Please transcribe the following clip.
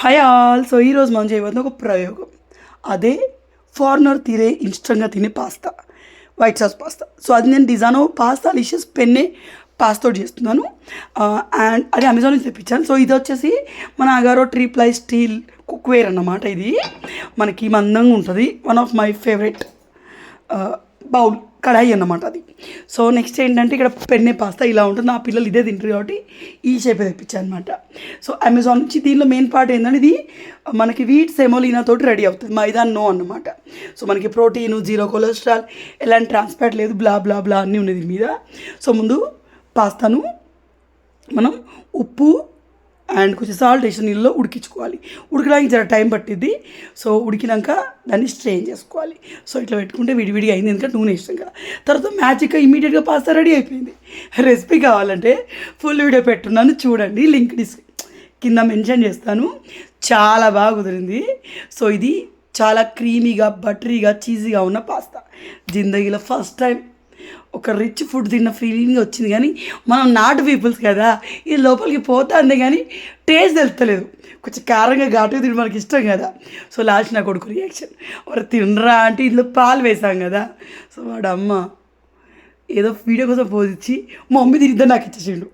Hi all. So ఈరోజు మనం చేయబోతున్న ఒక ప్రయోగం. అదే ఫారినర్ తినే ఇన్స్టంట్గా తినే pasta, white sauce pasta. So అది నేను డిజానో పాస్తా లిషియస్ పెన్నే పాస్తా చేస్తున్నాను. అండ్ అది అమెజాన్ నుంచి తెప్పించాను. సో ఇది వచ్చేసి మన అగారో ట్రిప్లై స్టీల్ కుక్వేర్ అన్నమాట. ఇది మనకి మందంగా ఉంటుంది. One of my favourite bowl kadai అన్నమాట అది. సో నెక్స్ట్ ఏంటంటే ఇక్కడ పెన్నే పాస్తా ఇలా ఉంటుంది. నా పిల్లలు ఇదే తింటారు కాబట్టి ఈ షేప్ తెప్పించాను అనమాట. సో అమెజాన్ నుంచి దీనిలో మెయిన్ పార్ట్ ఏంటంటే ఇది మనకి వీట్ సెమోలినా తోటి రెడీ అవుతుంది. మైదా నో అన్నమాట. సో మనకి ప్రోటీన్, జీరో కొలెస్ట్రాల్, ఎలాంటి ట్రాన్స్ఫాట్ లేదు, బ్లా బ్లా బ్లా అన్నీ ఉన్నాయి దీని మీద. సో ముందు పాస్తాను మనం ఉప్పు అండ్ కొంచెం సాల్ట్ వేసిన నీళ్ళలో ఉడికించుకోవాలి. ఉడకడానికి జర టైం పట్టిద్ది. సో ఉడికినాక దాన్ని స్ట్రెయిన్ చేసుకోవాలి. సో ఇట్లా పెట్టుకుంటే విడివిడిగా అయింది, ఎందుకంటే నూనె ఇష్టం కదా. తర్వాత మ్యాజిక్గా ఇమీడియట్గా పాస్తా రెడీ అయిపోయింది. రెసిపీ కావాలంటే ఫుల్ వీడియో పెట్టున్నాను, చూడండి. లింక్ కింద మెన్షన్ చేస్తాను. చాలా బాగా కుదిరింది. సో ఇది చాలా క్రీమీగా, బటరీగా, చీజీగా ఉన్న పాస్తా. జిందగీలో ఫస్ట్ టైం ఒక రిచ్ ఫుడ్ తిన్న ఫీలింగ్ వచ్చింది. కానీ మనం నాటు పీపుల్స్ కదా, ఇది లోపలికి పోతుంది కానీ టేస్ట్ తెలుస్తలేదు. కొంచెం కారంగా ఘాటుగా తిని మనకి ఇష్టం కదా. సో లాస్ట్ నా కొడుకు రియాక్షన్, వాడు తినరా అంటే ఇందులో పాలు వేసాం కదా. సో వాడు అమ్మ ఏదో వీడియో కోసం పోజిచ్చి మా మమ్మీ తిరిద్దా నాకు ఇచ్చేసిండు.